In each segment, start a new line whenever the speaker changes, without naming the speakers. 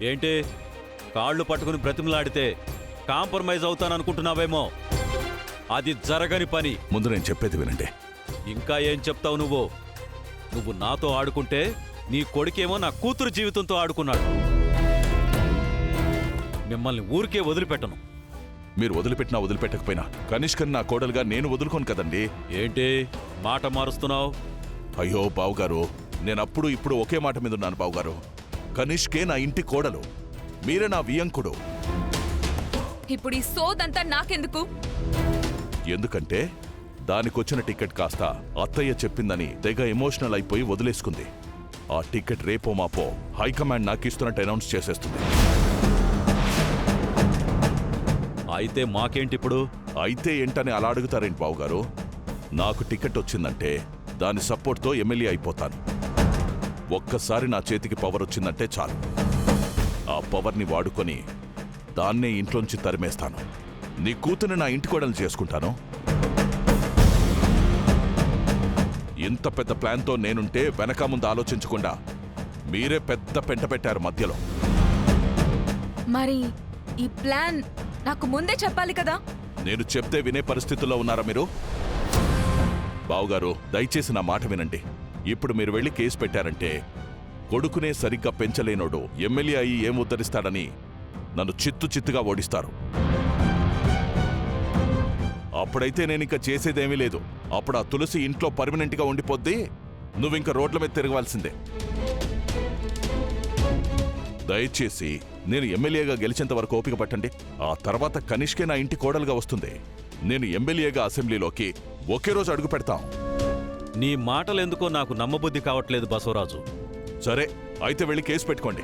ఏంటి కాళ్ళు పట్టుకుని బ్రతిమలాడితే కాంప్రమైజ్ అవుతాననుకుంటున్నావేమో? అది జరగని పని.
ముందు నేను చెప్పేది వినండి.
ఇంకా ఏం చెప్తావు నువ్వు నాతో ఆడుకుంటే నీ కొడుకేమో నా కూతురు జీవితంతో ఆడుకున్నాడు. మిమ్మల్ని ఊరికే వదిలిపెట్టను.
మీరు వదిలిపెట్టినా వదిలిపెట్టకపోయినా కనిష్కని నా కోడలుగా నేను వదులుకోను కదండి.
ఏంటి మాట మారుస్తున్నావు?
అయ్యో బావుగారు, నేనప్పుడు ఇప్పుడు ఒకే మాట మీద ఉన్నాను బావుగారు. కనిష్కే నా ఇంటి కోడలు, మీరే నా వియంకుడు.
ఇప్పుడు ఈ సోదంతా నాకెందుకు?
ఎందుకంటే దానికొచ్చిన టికెట్ కాస్త అత్తయ్య చెప్పిందని తెగ ఎమోషనల్ అయిపోయి వదిలేసుకుంది. ఆ టికెట్ రేపో మాపో హైకమాండ్ నాకిస్తున్నట్టు అనౌన్స్ చేసేస్తుంది.
అయితే మాకేంటిప్పుడు?
అయితే ఏంటని అలా అడుగుతారేంటి బావుగారు? నాకు టికెట్ వచ్చిందంటే దాని సపోర్ట్తో ఎమ్మెల్యే అయిపోతాను. ఒక్కసారి నా చేతికి పవర్ వచ్చిందంటే చాలు. ఆ పవర్ని వాడుకొని దాన్నే ఇంట్లోంచి తరిమేస్తాను. నీ కూతుని నా ఇంటి కోడలు చేసుకుంటాను. ఇంత పెద్ద ప్లాన్తో నేనుంటే వెనక ముందు ఆలోచించకుండా మీరే పెద్ద పెంట పెట్టారు మధ్యలో.
మరి ఈ ప్లాన్ నాకు ముందే చెప్పాలి కదా?
నేను చెప్తే వినే పరిస్థితుల్లో ఉన్నారా మీరు? బావుగారు, దయచేసి నా మాట వినండి. ఇప్పుడు మీరు వెళ్ళి కేసు పెట్టారంటే కొడుకునే సరిగ్గా పెంచలేనోడు ఎమ్మెల్యే అయ్యి ఏం ఉద్ధరిస్తాడని నన్ను చిత్తుగా ఓడిస్తారు. అప్పుడైతే నేనింక చేసేదేమీ లేదు. అప్పుడు ఆ తులసి ఇంట్లో పర్మనెంట్గా ఉండిపోద్ది. నువ్వింక రోడ్ల మీద తిరగవలసిందే. దయచేసి నేను ఎమ్మెల్యేగా గెలిచేంత వరకు ఓపిక పట్టండి. ఆ తర్వాత కనిష్కే నా ఇంటి కోడలుగా వస్తుంది. నేను ఎమ్మెల్యేగా అసెంబ్లీలోకి ఒకే రోజు అడుగు పెడతాం.
నీ మాటలెందుకో నాకు నమ్మబుద్ధి కావట్లేదు బసవరాజు.
సరే, అయితే వెళ్ళి కేసు పెట్టుకోండి.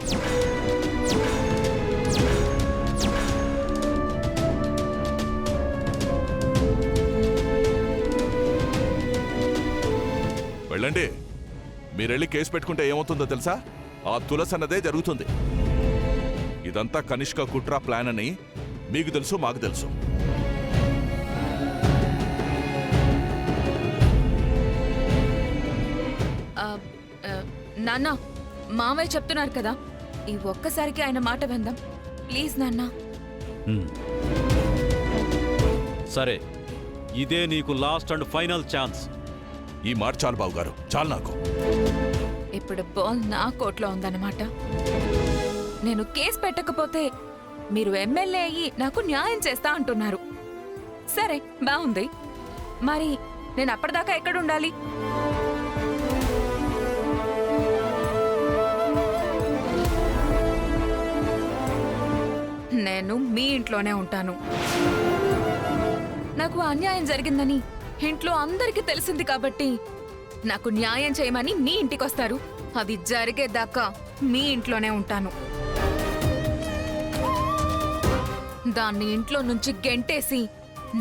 వెళ్ళండి. మీరెళ్ళి కేసు పెట్టుకుంటే ఏమవుతుందో తెలుసా? ఆ తులసి అన్నదే జరుగుతుంది. ఇదంతా కనిష్క కుట్రా ప్లాన్ అని మీకు తెలుసు, మాకు తెలుసు.
నాన్న, మామయ్య చెప్తున్నారు కదా, ఈ ఒక్కసారికి ఆయన మాట విందాం ప్లీజ్ నాన్న.
సరే, ఇదే నీకు లాస్ట్ అండ్ ఫైనల్ ఛాన్స్.
ఈ మాట చాలు బావుగారు, చాలు నాకు.
ఇప్పుడు బాల్ నా కోర్టులో ఉందన్నమాట. నేను కేసు పెట్టకపోతే మీరు ఎమ్మెల్యే అయ్యి నాకు న్యాయం చేస్తా అంటున్నారు. సరే, బాగుంది. మరి నేను అప్పటిదాకా ఎక్కడుండాలి? నేను మీ ఇంట్లోనే ఉంటాను. నాకు అన్యాయం జరిగిందని ఇంట్లో అందరికీ తెలిసింది కాబట్టి నాకు న్యాయం చేయమని మీ ఇంటికొస్తారు. అది జరిగేదాకా మీ ఇంట్లోనే ఉంటాను. దాన్ని ఇంట్లో నుంచి గెంటేసి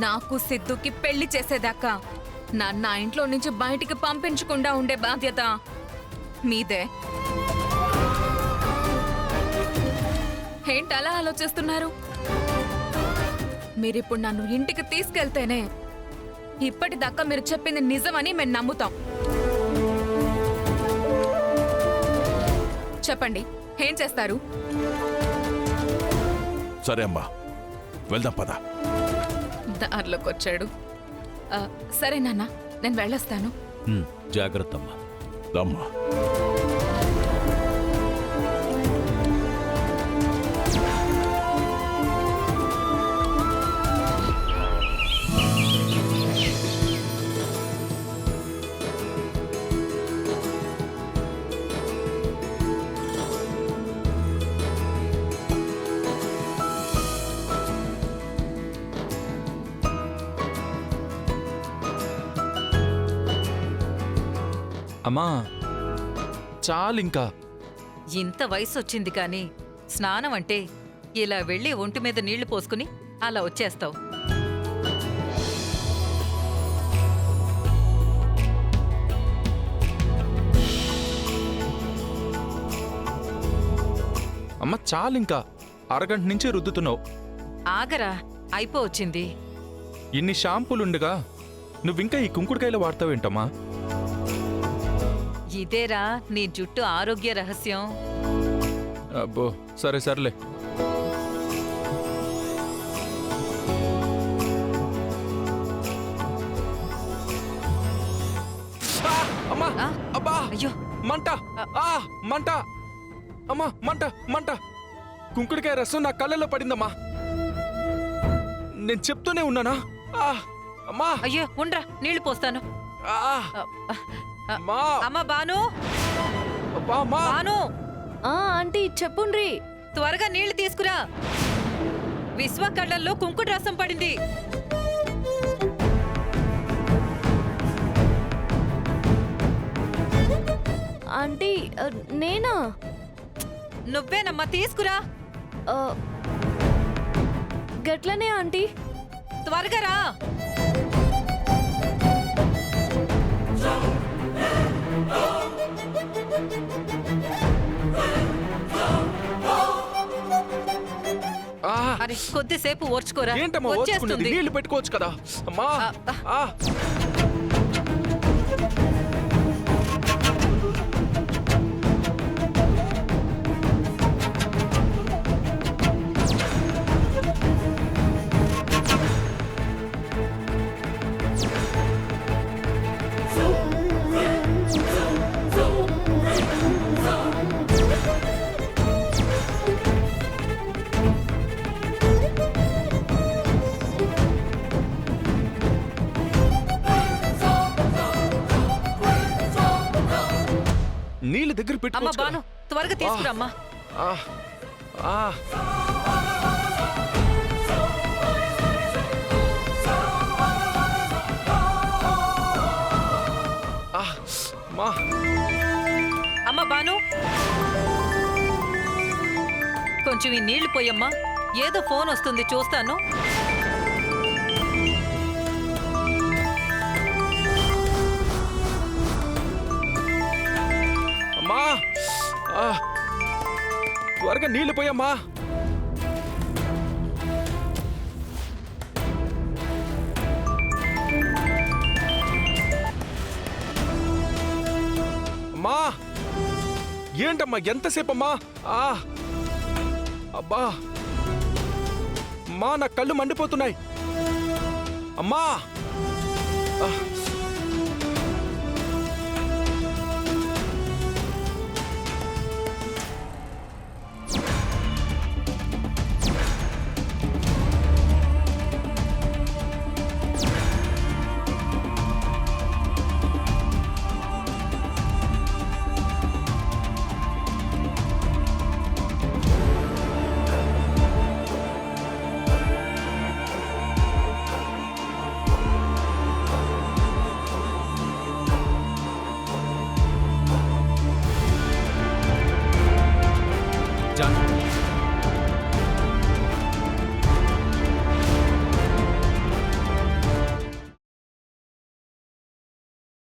నాకు సిద్ధుకి పెళ్లి చేసేదాకా నా ఇంట్లో నుంచి బయటికి పంపించకుండా ఉండే బాధ్యత మీదే. ఏంటి అలా ఆలోచిస్తున్నారు? మీరిప్పుడు నన్ను ఇంటికి తీసుకెళ్తేనే ఇప్పటిదాకా మీరు చెప్పింది నిజమని మేము నమ్ముతాం. చెప్పండి, ఏం చేస్తారు?
సరే అమ్మా, వెళ్దాం పద.
దారిలోకి వచ్చాడు. సరే నాన్న, నేను వెళ్ళొస్తాను.
జాగ్రత్త అమ్మా.
అమ్మా,
అమ్మా చాలింకా.
ఇంత వయసొచ్చింది కాని స్నానం అంటే ఇలా వెళ్ళి ఒంటి మీద నీళ్లు పోసుకుని అలా వచ్చేస్తావు.
అమ్మ చాలింకా, అరగంట నుంచి రుద్దుతున్నావు.
ఆగరా, అయిపోవచ్చింది.
ఇన్ని షాంపూలుండగా నువ్వింకా ఈ కుంకుడుకాయలు వాడతావేంటమ్మా?
ఇదేరా నీ జుట్టు ఆరోగ్య రహస్యం.
అబ్బో సరే సర్లే. ఆ, అమ్మా
ఆ?
అబ్బా
అయ్యో
మంట మంట అమ్మా మంట మంట కుంకుడికాయ రసం నా కళ్ళలో పడిందమ్మా. నేను చెప్తూనే ఉన్నానా? అమ్మా
అయ్యో ఉండ్రా నీళ్లు పోస్తాను.
ఆ, అమ్మా
అమ్మ బాను,
అబ్బా, అమ్మా
బాను
ఆంటీ చెప్పుండ్రి.
త్వరగా నీళ్లు తీసుకురా. విశ్వ కళ్ళల్లో కుంకుడు రసం పడింది.
ఆంటీ నేనా?
నువ్వేనమ్మా, తీసుకురా.
ఆ, గట్లనే ఆంటీ.
త్వరగా రా.
ఆ,
అరే కొద్దిసేపు ఓర్చుకోరా,
ఏంటమ్మా ఓర్చుకునేది?
వచ్చేస్తుంది.
నీళ్లు పెట్టుకోవచ్చు కదా అమ్మా. ఆ, నీళ్ళు దగ్గర
అమ్మ
పెట్టుకోవచ్చు
బాను
కదా.
త్వరగా తీసుకురమ్మా.
ఆ, ఆ. ఆ, అమ్మా
అమ్మ బాను, కొంచెం ఈ నీళ్లు పోయమ్మా. ఏదో ఫోన్ వస్తుంది, చూస్తాను.
అమ్మా ఆ, త్వరగా నీళ్లు పోయమ్మా. అమ్మా ఏంటమ్మా ఎంతసేపు అమ్మా? అబ్బా అమ్మా నా కళ్ళు మండిపోతున్నాయి అమ్మా.